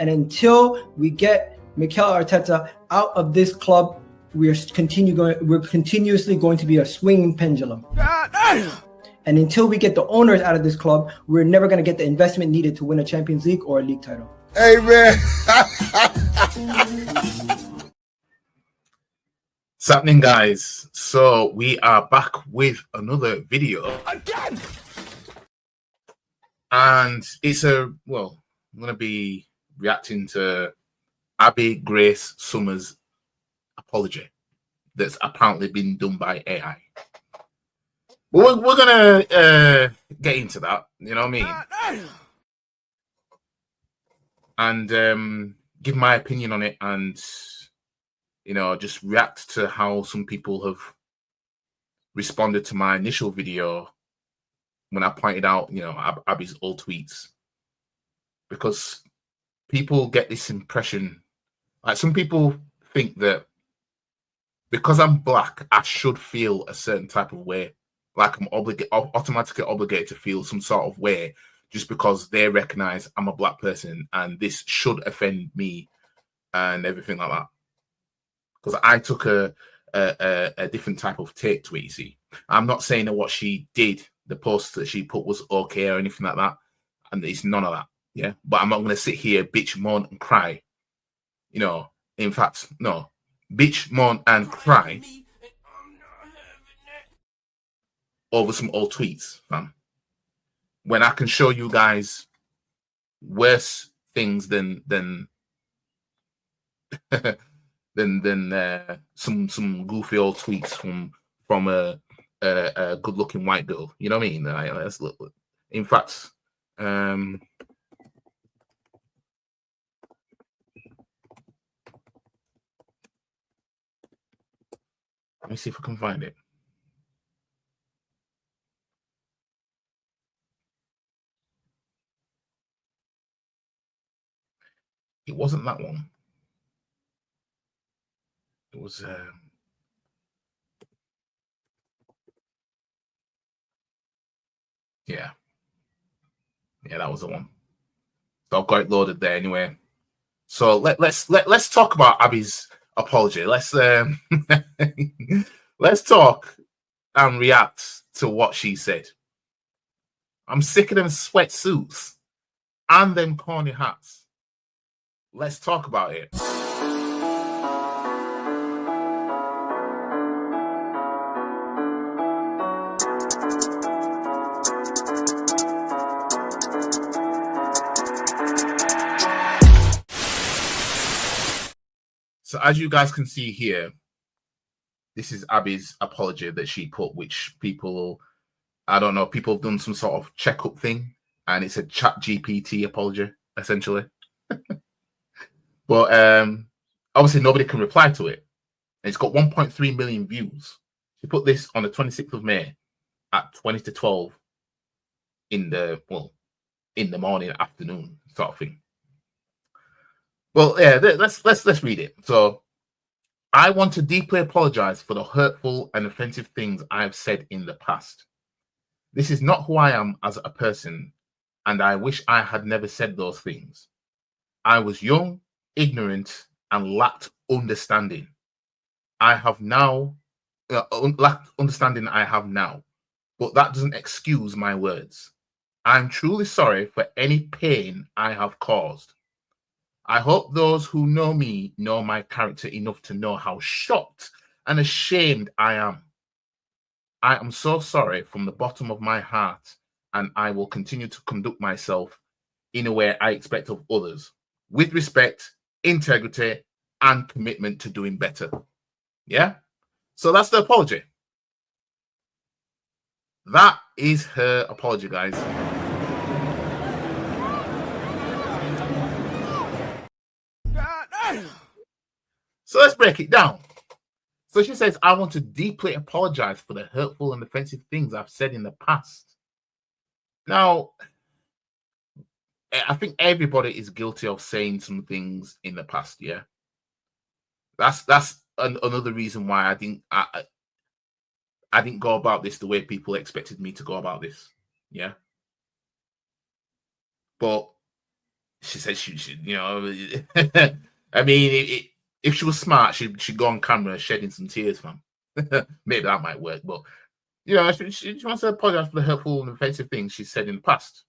And until we get Mikel Arteta out of this club, we're continuously going to be a swinging pendulum. And until we get the owners out of this club, we're never going to get the investment needed to win a Champions League or a league title. Amen. What's happening, guys? So we are back with another video again, and it's I'm gonna be reacting to Abbi Grace Summers' apology that's apparently been done by AI. But we're gonna get into that, you know what I mean, and give my opinion on it, and just react to how some people have responded to my initial video when I pointed out, Abbi's old tweets. Because people get this impression, like some people think that because I'm black, I should feel a certain type of way. Like I'm automatically obligated to feel some sort of way just because they recognize I'm a black person and this should offend me and everything like that. Because I took a different type of take to it, you see. I'm not saying that what she did, the post that she put, was okay or anything like that. And it's none of that, yeah? But I'm not going to sit here, bitch, moan and cry. In fact, no. Bitch, moan and cry over some old tweets, fam. When I can show you guys worse things than some goofy old tweets from a good-looking white girl. You know what I mean? Let's look. In fact, let me see if I can find it. It wasn't that one. It was yeah, that was the one. So I've got it loaded there anyway. So let's talk about Abbi's apology. Let's let's talk and react to what she said. I'm sick of them sweatsuits and them corny hats. Let's talk about it. So as you guys can see here, this is Abbi's apology that she put, which people, I don't know, people have done some sort of checkup thing, and it's a ChatGPT apology, essentially. But obviously nobody can reply to it. And it's got 1.3 million views. She put this on the 26th of May at 20 to 12 in the morning, afternoon sort of thing. Well, yeah, let's read it. So, I want to deeply apologize for the hurtful and offensive things I have said in the past. This is not who I am as a person, and I wish I had never said those things. I was young, ignorant, and lacked understanding. I have now lacked understanding. I have now, but that doesn't excuse my words. I'm truly sorry for any pain I have caused. I hope those who know me know my character enough to know how shocked and ashamed I am. I am so sorry from the bottom of my heart, and I will continue to conduct myself in a way I expect of others, with respect, integrity, and commitment to doing better. Yeah? So that's the apology. That is her apology, guys. So let's break it down. So she says, I want to deeply apologize for the hurtful and offensive things I've said in the past. Now, I think everybody is guilty of saying some things in the past, yeah? That's another reason why I didn't go about this the way people expected me to go about this, yeah? But She said she you know, I mean, if she was smart, she'd go on camera shedding some tears, fam. Maybe that might work, but you know, she wants to apologize for the hurtful and offensive things she said in the past.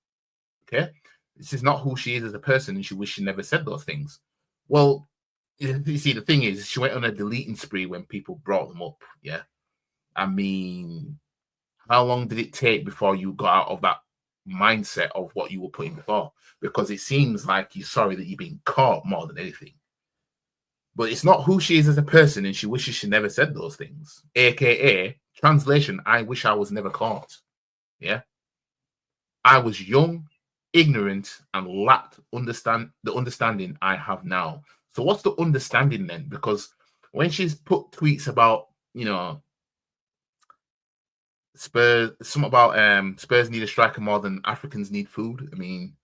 Okay, this is not who she is as a person, and she wished she never said those things. Well, you see, the thing is, she went on a deleting spree when people brought them up. Yeah, I mean, how long did it take before you got out of that mindset of what you were putting before? Because it seems like you're sorry that you've been caught more than anything. But it's not who she is as a person, and she wishes she never said those things. AKA, translation, I wish I was never caught. Yeah. I was young, ignorant, and lacked the understanding I have now. So what's the understanding then? Because when she's put tweets about, you know, Spurs, something about Spurs need a striker more than Africans need food. I mean,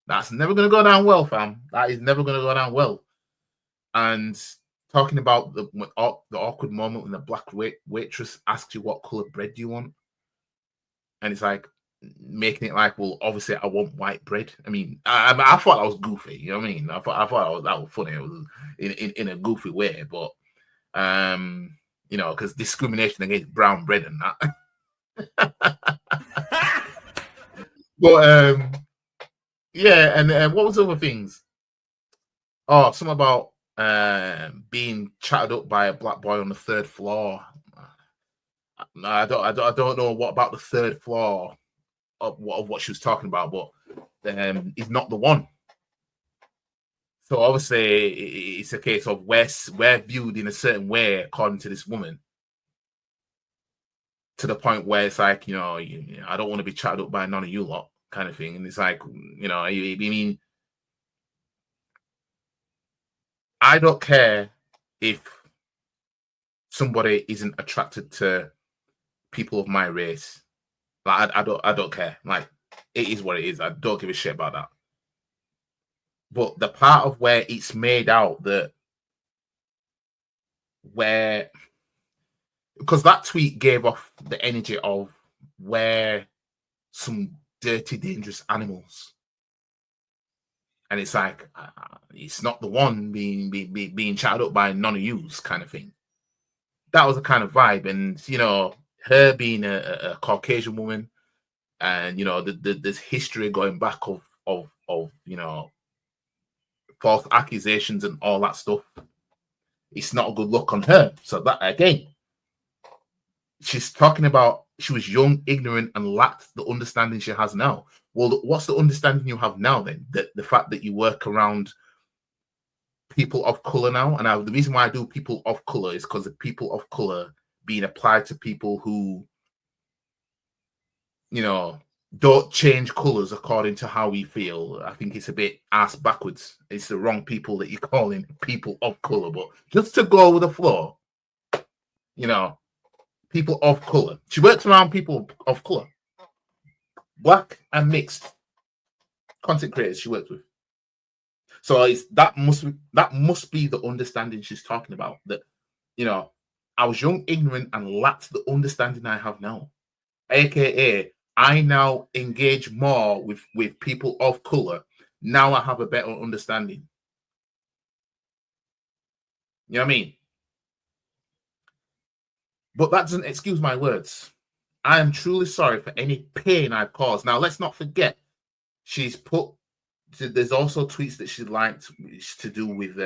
that's never gonna go down well, fam. That is never gonna go down well. And talking about the awkward moment when the black waitress asks you what color bread do you want, and it's like making it like, well, obviously I want white bread. I mean, I thought that was goofy. You know what I mean? I thought that was funny. It was in a goofy way, but you know, because discrimination against brown bread and that. But yeah, and what was other things? Oh, something about being chatted up by a black boy on the third floor. I don't know what about the third floor of what she was talking about, but he's not the one. So obviously it's a case of we're viewed in a certain way according to this woman, to the point where it's like, you know, I don't want to be chatted up by none of you lot, kind of thing. And it's like, you know, I mean, I don't care if somebody isn't attracted to people of my race. Like I don't care. Like, it is what it is. I don't give a shit about that. But the part of where it's made out that where, because that tweet gave off the energy of where some dirty, dangerous animals, and it's like it's not the one being chatted up by none of yous, kind of thing. That was a kind of vibe, and you know, her being a Caucasian woman, and you know, there's history going back of you know, false accusations and all that stuff. It's not a good look on her. So that again, she's talking about she was young, ignorant, and lacked the understanding she has now. Well, what's the understanding you have now then? That the fact that you work around people of color now, and the reason why I do people of color is because the people of color being applied to people who, you know, don't change colors according to how we feel. I think it's a bit ass backwards. It's the wrong people that you're calling people of color, but just to go with the flow, you know, people of color. She works around people of color, black and mixed content creators she works with. So that must be the understanding she's talking about. That, you know, I was young, ignorant, and lacked the understanding I have now. AKA, I now engage more with people of color. Now I have a better understanding. You know what I mean? But that doesn't excuse my words. I am truly sorry for any pain I've caused. Now, let's not forget, she's put, there's also tweets that she liked to do with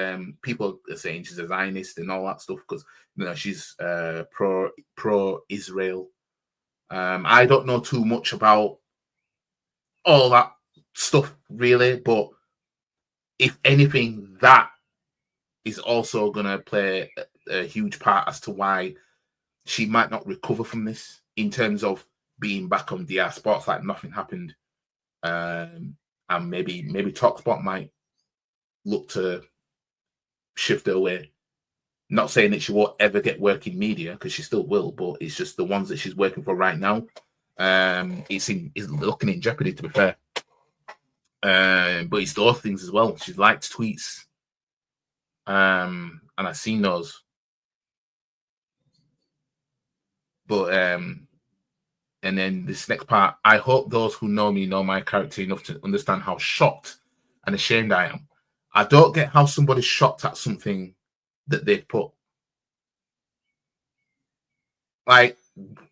people saying she's a Zionist and all that stuff, because, you know, she's pro-Israel. I don't know too much about all that stuff, really, but if anything, that is also going to play a huge part as to why she might not recover from this, in terms of being back on DR Sports like nothing happened. And maybe TalkSport might look to shift her away. Not saying that she won't ever get work in media, because she still will, but it's just the ones that she's working for right now. It's looking in jeopardy, to be fair. But it's those things as well. She's liked tweets, and I've seen those. But and then this next part, I hope those who know me know my character enough to understand how shocked and ashamed I am. I don't get how somebody's shocked at something that they've put. Like,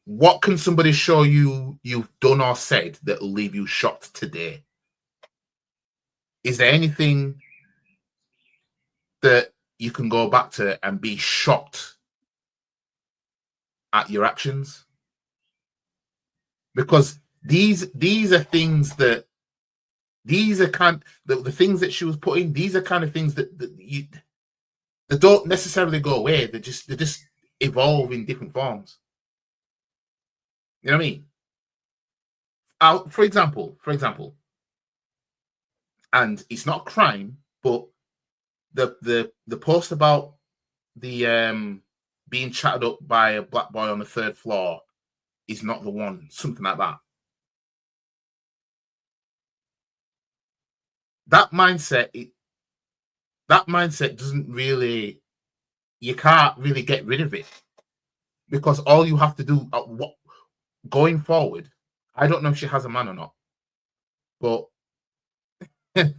what can somebody show you you've done or said that will leave you shocked today? Is there anything that you can go back to and be shocked at your actions? Because these are things that the things that she was putting. These are kind of things that they don't necessarily go away. They just evolve in different forms. You know what I mean? For example, and it's not a crime, but the post about the being chatted up by a black boy on the 3rd floor is not the one. Something like that. That mindset doesn't really. You can't really get rid of it, because all you have to do going forward. I don't know if she has a man or not, but if,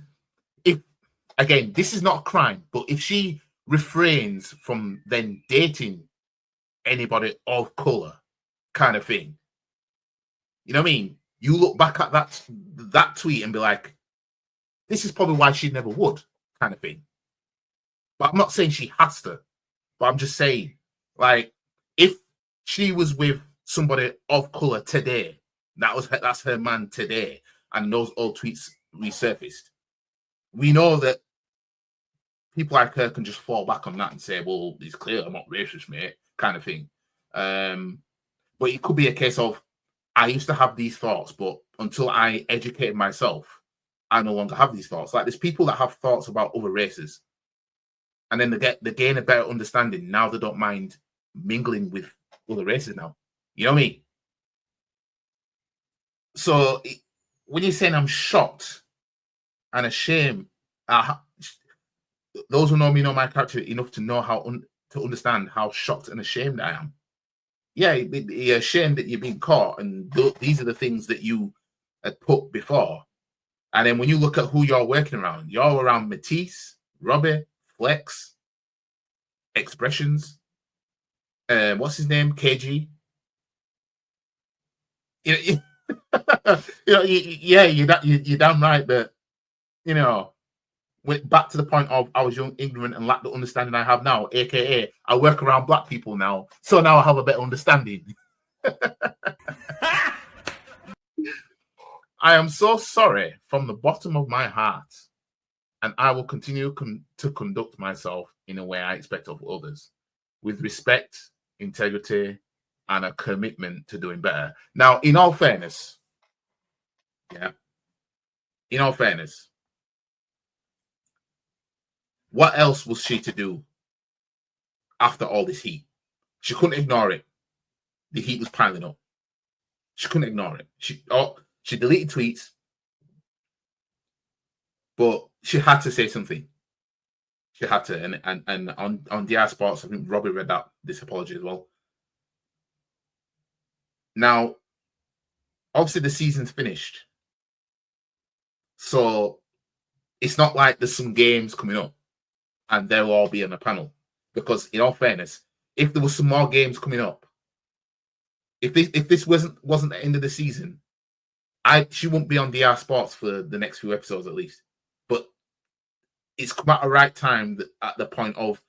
again, this is not a crime, but if she refrains from then dating anybody of color, kind of thing, you know what I mean? You look back at that tweet and be like, this is probably why she never would, kind of thing. But I'm not saying she has to, but I'm just saying, like, if she was with somebody of color today, that's her man today, and those old tweets resurfaced, we know that people like her can just fall back on that and say, well, it's clear I'm not racist, mate, kind of thing. But it could be a case of, I used to have these thoughts, but until I educated myself, I no longer have these thoughts. Like, there's people that have thoughts about other races, and then they gain a better understanding. Now they don't mind mingling with other races now. You know what I mean? So when you're saying I'm shocked and ashamed, those who know me know my character enough to know to understand how shocked and ashamed I am. Yeah, you're ashamed that you're being caught, and these are the things that you had put before. And then when you look at who you're working around, you're around Matisse, Robbie, Flex, Expressions, what's his name, KG. You're damn right that, went back to the point of I was young, ignorant, and lacked the understanding I have now, aka I work around black people now, so now I have a better understanding. I am so sorry from the bottom of my heart, and I will continue to conduct myself in a way I expect of others, with respect, integrity, and a commitment to doing better. Now, in all fairness, what else was she to do after all this heat? She couldn't ignore it. The heat was piling up. She couldn't ignore it. She deleted tweets, but she had to say something. She had to, and on DR Sports, I think Robbie read this apology as well. Now, obviously the season's finished, so it's not like there's some games coming up and they'll all be on the panel. Because in all fairness, if there was some more games coming up, if this wasn't the end of the season, she won't be on DR Sports for the next few episodes at least. But it's come at the right time, at the point of,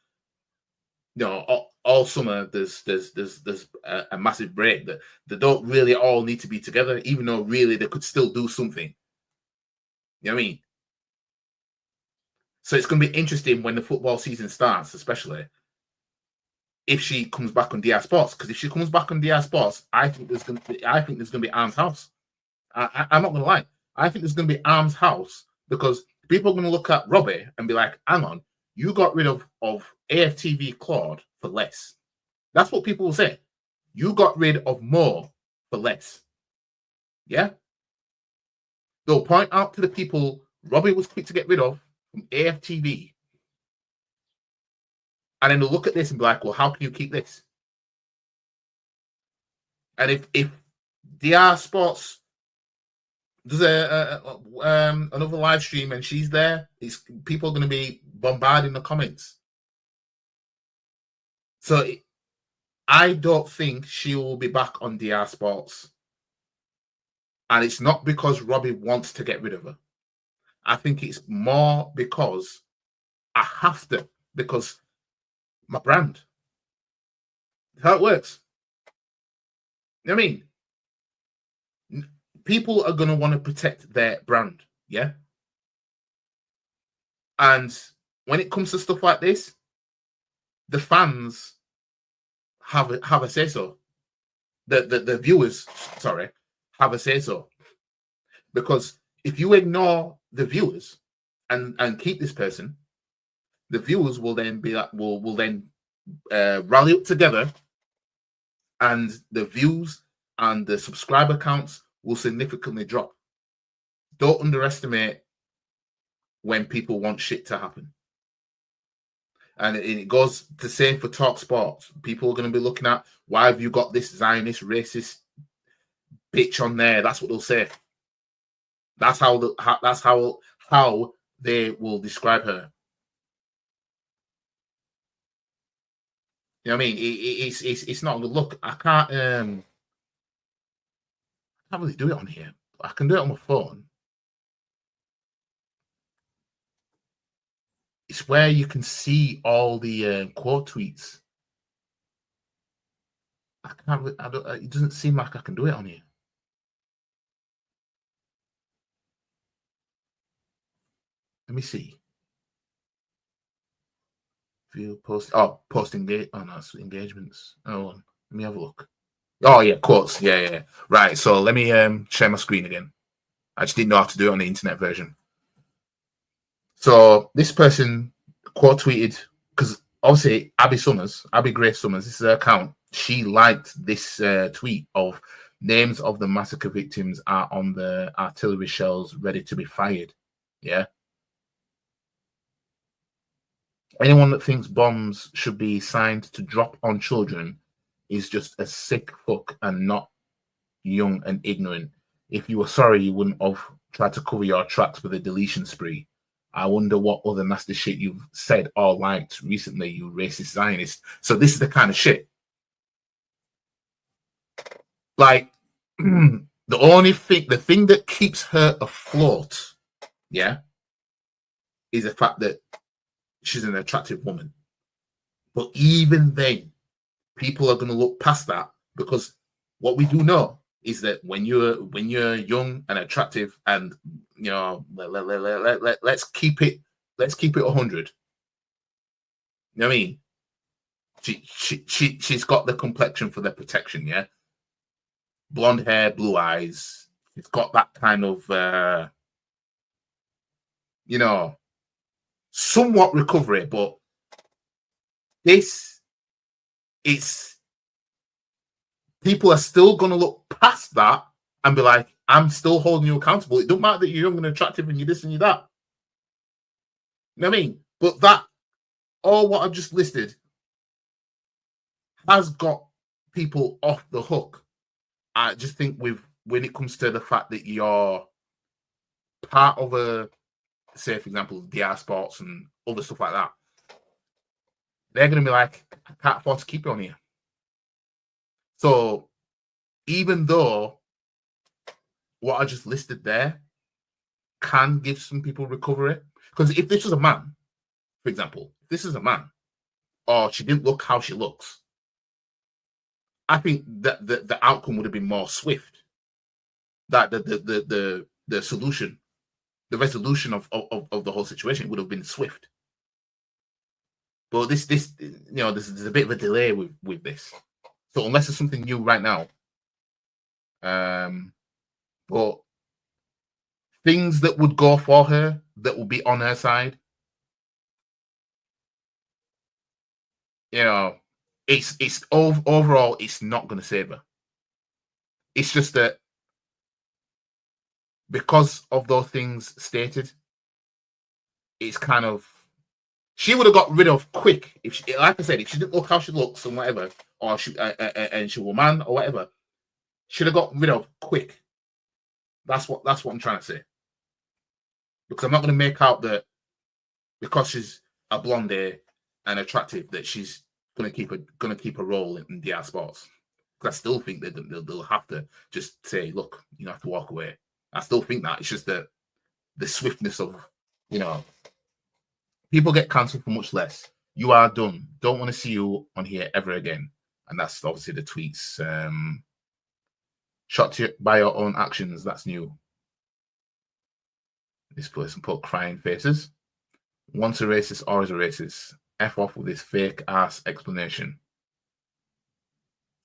all summer there's a massive break that they don't really all need to be together, even though really they could still do something. You know what I mean? So it's going to be interesting when the football season starts, especially if she comes back on DR Sports. Because if she comes back on DR Sports, I think there's going to be arms house. I'm not going to lie. I think there's going to be arms house, because people are going to look at Robbie and be like, hang on, you got rid of AFTV Claude for less. That's what people will say. You got rid of more for less. Yeah? They'll point out to the people Robbie was quick to get rid of from AFTV. And then they'll look at this and be like, well, how can you keep this? And if DR Sports does another live stream and she's there, it's people are going to be bombarding the comments. So I don't think she will be back on DR Sports. And it's not because Robbie wants to get rid of her. I think it's more because I have to, because my brand. That's how it works. You know what I mean? People are going to want to protect their brand, yeah? And when it comes to stuff like this, the fans have a say-so. The viewers, sorry, have a say-so. Because if you ignore the viewers and keep this person, the viewers will then be like, will then rally up together, and the views and the subscriber counts will significantly drop. Don't underestimate when people want shit to happen. And it goes the same for Talk Sports. People are going to be looking at, why have you got this Zionist, racist bitch on there? That's what they'll say. That's how they will describe her. You know what I mean? It's not a good look. I can't really do it on here. I can do it on my phone. It's where you can see all the quote tweets. I can't. I don't. It doesn't seem like I can do it on here. Let me see. View post. Oh, post engage. Oh no, it's engagements. Oh, let me have a look. Oh yeah, quotes. Yeah. Right. So let me share my screen again. I just didn't know how to do it on the internet version. So this person quote tweeted, because obviously Abbi Grace Summers, this is her account. She liked this tweet of, names of the massacre victims are on the artillery shells ready to be fired. Yeah. Anyone that thinks bombs should be signed to drop on children is just a sick fuck and not young and ignorant. If you were sorry, you wouldn't have tried to cover your tracks with a deletion spree. I wonder what other nasty shit you've said or liked recently, you racist Zionist. So this is the kind of shit. Like, the thing that keeps her afloat, yeah, is the fact that she's an attractive woman. But even then, people are going to look past that, because what we do know is that when you're young and attractive, and you know, let's keep it 100. You know what I mean? She's got the complexion for the protection, yeah. Blonde hair, blue eyes. It's got that kind of you know, somewhat recovery, but it's people are still going to look past that and be like, I'm still holding you accountable. It don't matter that you're young and attractive and you're this and you're that. You know what I mean? But that, all what I've just listed, has got people off the hook. I just think when it comes to the fact that you're part of a, say, for example, DR Sports and other stuff like that, they're going to be like, I can't afford to keep it on here. So even though what I just listed there can give some people recovery, because if this was a man, for example, if this is a man, or she didn't look how she looks, I think that the outcome would have been more swift. That the solution, the resolution of the whole situation would have been swift. But this you know, there's a bit of a delay with this. So unless there's something new right now, but things that would go for her, that will be on her side, you know, it's overall, it's not going to save her. It's just that because of those things stated, it's kind of, she would have got rid of quick if she, like I said, if she didn't look how she looks and whatever, or she and she was a man or whatever, should have got rid of quick. That's what I'm trying to say. Because I'm not going to make out that because she's a blonde hair and attractive that she's going to keep a role in DR sports. Because I still think that they'll have to just say, look, you have to walk away. I still think that it's just the swiftness of, people get cancelled for much less. You are done. Don't want to see you on here ever again. And that's obviously the tweets. Shot by your own actions. That's new. This person put crying faces. Once a racist, always a racist. F off with this fake ass explanation.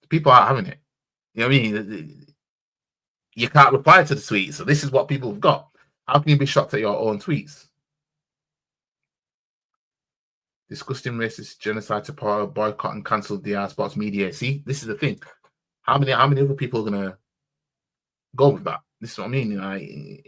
People are having it. You know what I mean? You can't reply to the tweet. So this is what people have got. How can you be shocked at your own tweets? Disgusting racist genocide to power, boycott and cancel DR sports media. See, this is the thing. How many other people are gonna go with that? This is what I mean.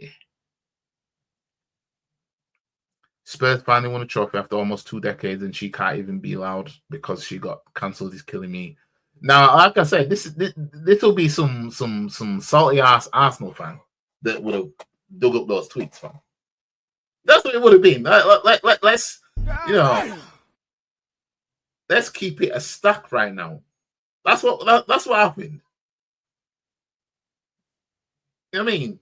Spurs finally won a trophy after almost 2 decades, and she can't even be loud because she got cancelled. Is killing me. Now, like I said, this will be some salty ass Arsenal fan that would have dug up those tweets, fam. That's what it would have been. Let's let's keep it a stack right now. That's what happened. You know what I mean?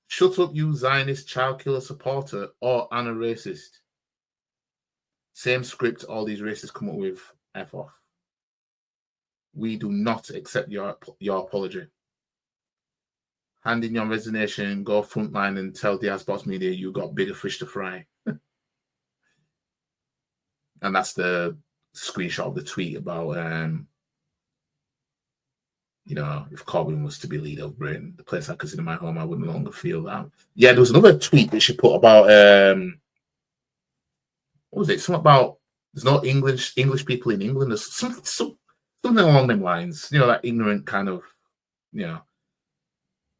Shut up, you Zionist child killer supporter or Anna racist. Same script all these racists come up with. F off. We do not accept your apology. Hand in your resignation, go frontline and tell the sports media you got bigger fish to fry. And that's the screenshot of the tweet about if Corbyn was to be leader of Britain, the place I consider my home, I would no longer feel that. Yeah, there was another tweet that she put about what was it? Something about there's no English people in England. There's something along them lines. That ignorant kind of,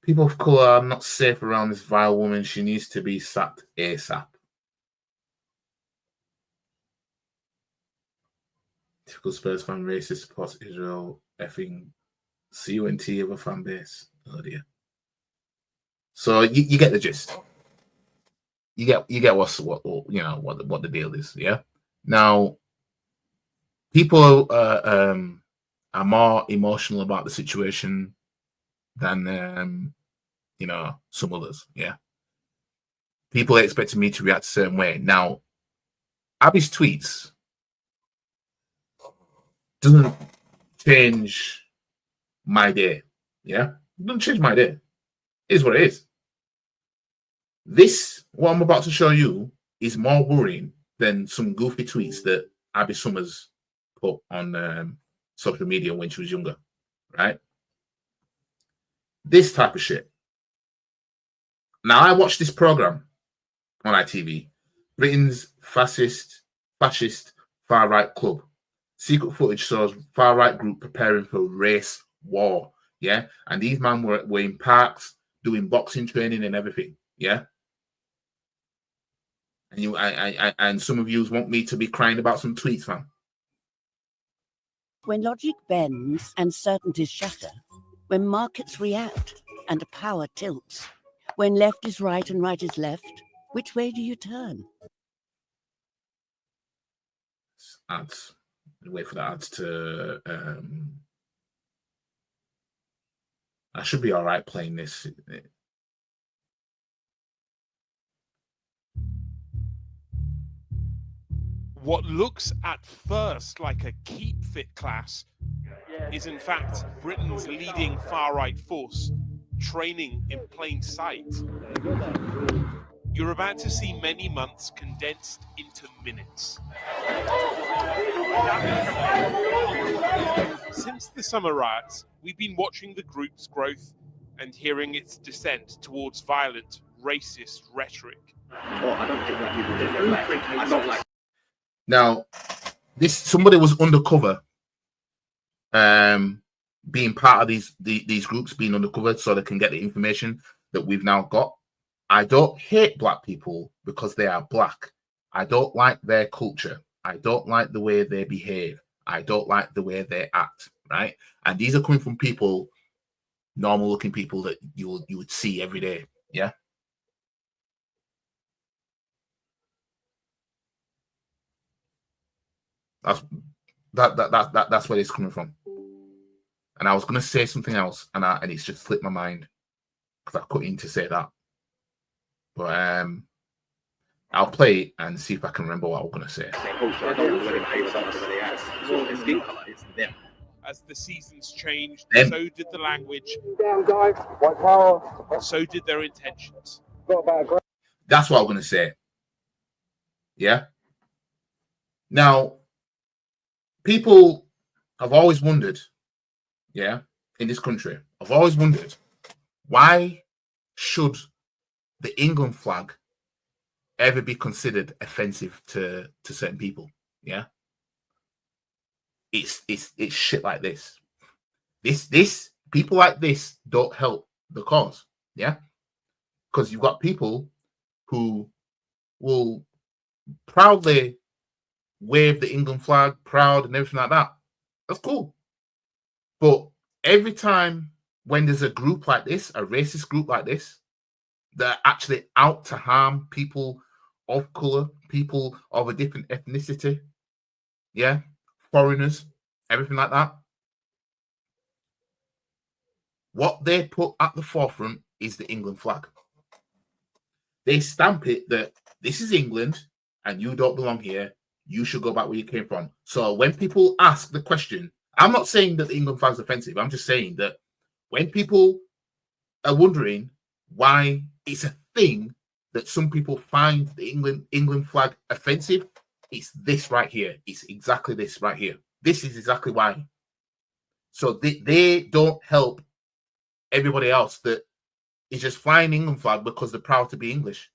people of colour are not safe around this vile woman. She needs to be sacked ASAP. Typical Spurs fan, racist, supports Israel, effing CUNT of a fan base. Oh dear. So you get the gist. You get what the deal is. Yeah. Now, people are more emotional about the situation than some others. Yeah. People are expecting me to react a certain way. Now, Abby's tweets doesn't change my day. Yeah, it doesn't change my day. It is what it is. This, what I'm about to show you, is more worrying than some goofy tweets that Abby Summers put on social media when she was younger, right? This type of shit. Now, I watched this program on ITV, Britain's fascist far-right club. Secret footage shows far-right group preparing for race war, yeah? And these men were in parks doing boxing training and everything, yeah? And and some of you want me to be crying about some tweets, fam. When logic bends and certainties shatter, when markets react and power tilts, when left is right and right is left, which way do you turn? Ads. Wait for the ads to I should be all right playing this. What looks at first like a keep fit class is in fact Britain's leading far-right force, training in plain sight. You're about to see many months condensed into minutes. Since the summer riots, we've been watching the group's growth and hearing its descent towards violent, racist rhetoric. Now, somebody was undercover, being part of these groups, being undercover so they can get the information that we've now got. I don't hate black people because they are black. I don't like their culture. I don't like the way they behave. I don't like the way they act, right? And these are coming from people normal looking people that you would see every day. Yeah. That's where it's coming from. And I was gonna say something else, and it's just slipped my mind because I couldn't to say that. But I'll play it and see if I can remember what I was gonna say. As the seasons changed, Them. so did the language. So did their intentions. That's what I'm gonna say. Yeah. Now, people have always wondered, yeah, in this country, I've always wondered, why should the England flag ever be considered offensive to certain people? Yeah. It's shit like this. This people like this don't help the cause. Yeah. Because you've got people who will proudly wave the England flag, proud and everything like that. That's cool. But every time when there's a group like this, a racist group like this, that are actually out to harm people of color, people of a different ethnicity, yeah, foreigners, everything like that, what they put at the forefront is the England flag. They stamp it that this is England and you don't belong here. You should go back where you came from. So when people ask the question, I'm not saying that the England flag is offensive. I'm just saying that when people are wondering why it's a thing that some people find the England flag offensive, it's this right here. It's exactly this right here. This is exactly why. So they don't help everybody else that is just flying England flag because they're proud to be English.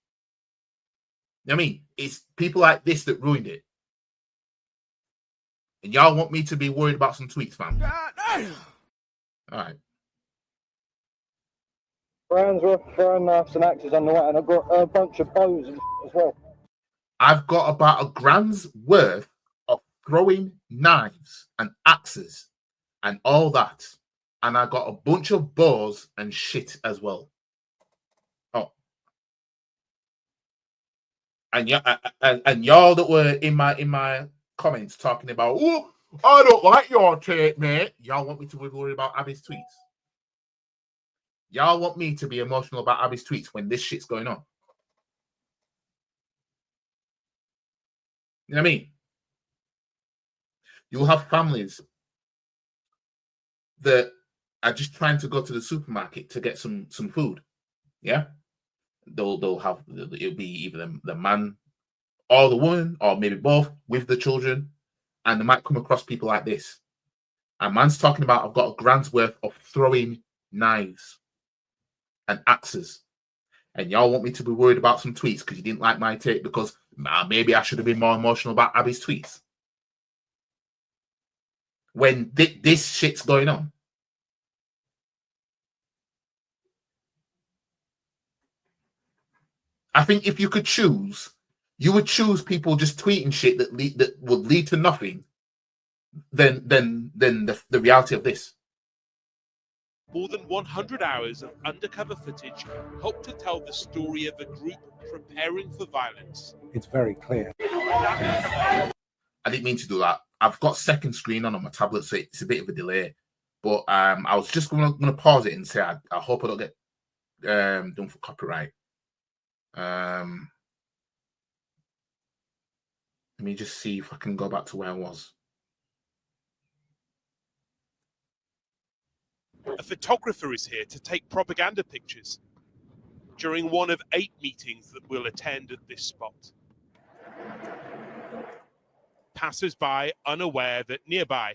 You know what I mean? It's people like this that ruined it. And y'all want me to be worried about some tweets, fam? All right. Brands were throwing knives and axes on the way, and I've got a bunch of bows as well. I've got about a grand's worth of throwing knives and axes and all that. And I got a bunch of bows and shit as well. Oh. And yeah, and y'all that were in my comments talking about, oh, I don't like your take, mate. Y'all want me to be worried about Abbi's tweets? Y'all want me to be emotional about Abbi's tweets when this shit's going on? You know what I mean? You'll have families that are just trying to go to the supermarket to get some food. Yeah, they'll have, it'll be either the man or the woman, or maybe both, with the children, and they might come across people like this. A man's talking about, I've got a grand's worth of throwing knives and axes, and y'all want me to be worried about some tweets because you didn't like my take, because maybe I should have been more emotional about Abbi's tweets when this shit's going on. I think if you could choose, you would choose people just tweeting shit that would lead to nothing than the reality of this. More than 100 hours of undercover footage helped to tell the story of a group preparing for violence. It's very clear. I didn't mean to do that. I've got second screen on my tablet, so it's a bit of a delay. But I was just gonna pause it and say I hope I don't get done for copyright. Let me just see if I can go back to where I was. A photographer is here to take propaganda pictures during one of 8 meetings that we'll attend at this spot. Passers-by unaware that nearby,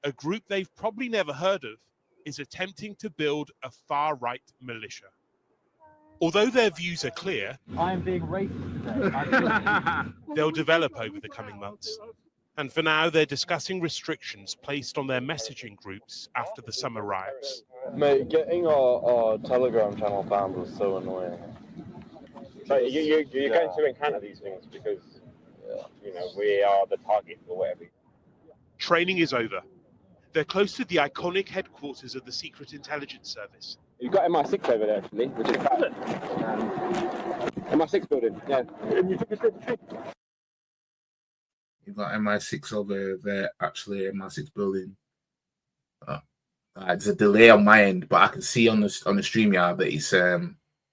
a group they've probably never heard of is attempting to build a far-right militia. Although their views are clear, I am being racist today. they'll develop over the coming months. And for now, they're discussing restrictions placed on their messaging groups after the summer riots. Mate, getting our Telegram channel banned was so annoying. But you're going to encounter these things because, you know, we are the target for whatever. Training is over. They're close to the iconic headquarters of the Secret Intelligence Service. You've got MI6 over there, actually, which is bad. MI6 building, yeah. And you took a straight to trip. You've got MI6 over there, actually, MI6 building. There's a delay on my end, but I can see on the StreamYard that it's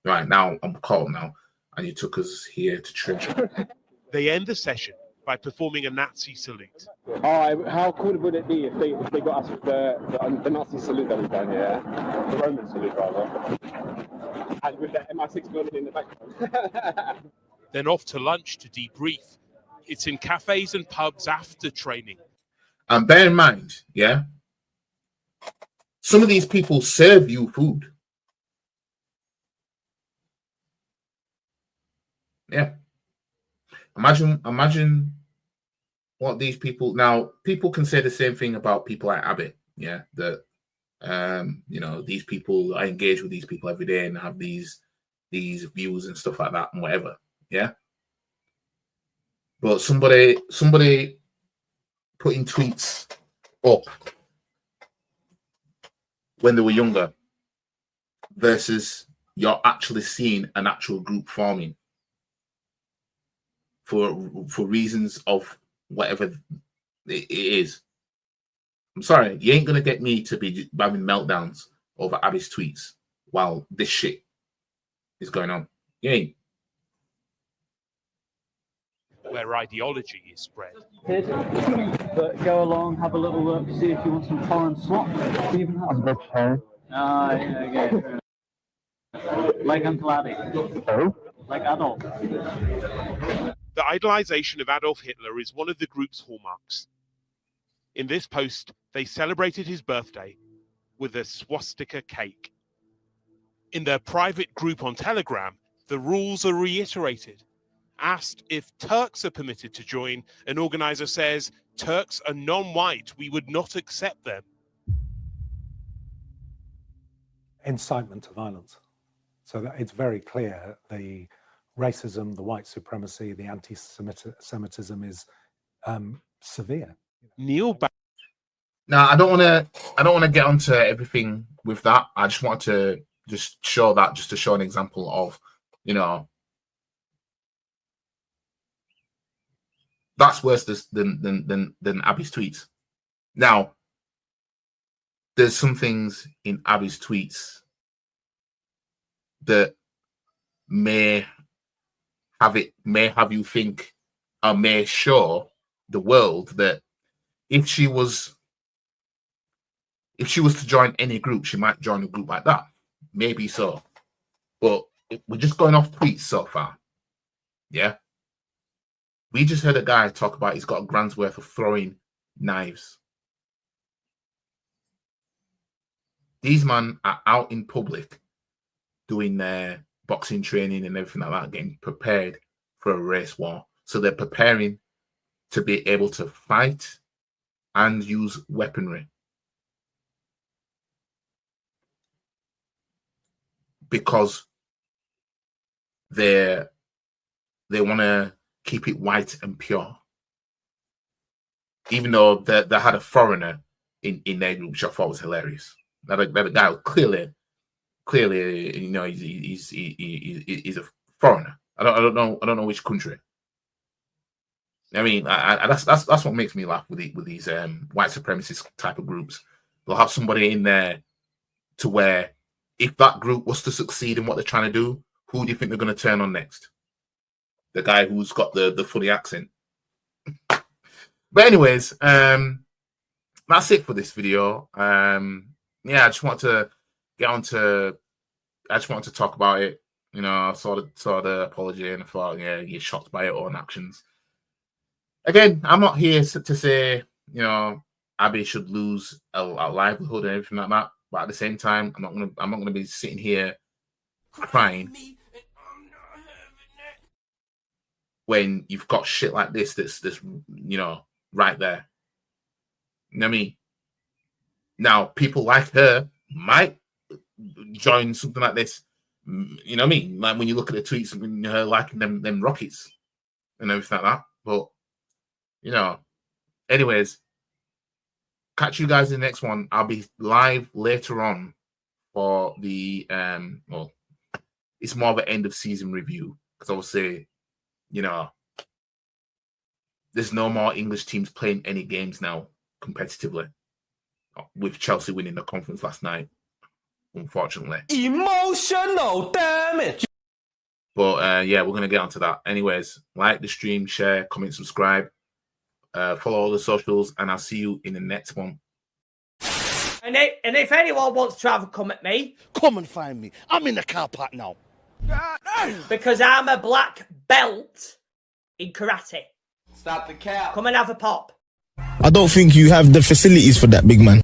right now. I'm caught now, and you took us here to trim. They end the session by performing a Nazi salute. Oh, how cool would it be if they got us with the Nazi salute that we've done, yeah? The Roman salute, rather. And with the MI6 building in the background. Then off to lunch to debrief. It's in cafes and pubs after training. And bear in mind, yeah, some of these people serve you food. Yeah. Imagine what these people now. People can say the same thing about people like Abbi. Yeah, that you know, these people, I engage with these people every day and have these views and stuff like that and whatever. Yeah. But somebody putting tweets up when they were younger versus you're actually seeing an actual group forming for reasons of whatever it is. I'm sorry, you ain't gonna get me to be having meltdowns over Abbi's tweets while this shit is going on. You ain't. Where ideology is spread. But go along, have a little look, see if you want some foreign slop. Even have yeah, okay. Like Uncle Abbi. Oh? Like Adolf. The idolization of Adolf Hitler is one of the group's hallmarks. In this post, they celebrated his birthday with a swastika cake. In their private group on Telegram, the rules are reiterated. Asked if Turks are permitted to join, an organizer says, Turks are non-white, we would not accept them. Incitement to violence. So that it's very clear the racism, the white supremacy, the anti-Semitism is severe. Neil Now, I don't want to get onto everything with that. I just want to just show that, just to show an example of, you know, that's worse than Abbi's tweets. Now, there's some things in Abbi's tweets that may have you think, or may show the world that if she was to join any group, she might join a group like that. Maybe so. But we're just going off tweets so far. Yeah. We just heard a guy talk about he's got a grand's worth of throwing knives. These men are out in public doing their boxing training and everything like that, getting prepared for a race war. So they're preparing to be able to fight and use weaponry. Because they want to keep it white and pure. Even though they had a foreigner in their group, which I thought was hilarious. That guy clearly, you know, he's a foreigner. I don't know which country. I mean, that's what makes me laugh with these white supremacist type of groups. They'll have somebody in there to where, if that group was to succeed in what they're trying to do, who do you think they're going to turn on next? The guy who's got the funny accent. But anyways, that's it for this video. Yeah, I just want to get on to. I just wanted to talk about it. You know, I saw the apology and I thought, yeah, you're shocked by your own actions. Again, I'm not here to say, you know, Abbi should lose a livelihood and everything like that. But at the same time, I'm not gonna be sitting here crying when you've got shit like this that's you know, right there. You know what I mean? Now, people like her might join something like this. You know what I mean? Like when you look at the tweets and her liking them rockets and everything like that. But, you know, anyways, catch you guys in the next one. I'll be live later on for the well, it's more of an end of season review, because I will say, you know, there's no more English teams playing any games now competitively, with Chelsea winning the conference last night, unfortunately. Emotional damage. But yeah, we're gonna get onto that. Anyways, like the stream, share, comment, subscribe, follow all the socials, and I'll see you in the next one. And if anyone wants to have a come at me, come and find me. I'm in the car park now. Because I'm a black belt in karate. Stop the cap. Come and have a pop. I don't think you have the facilities for that, big man.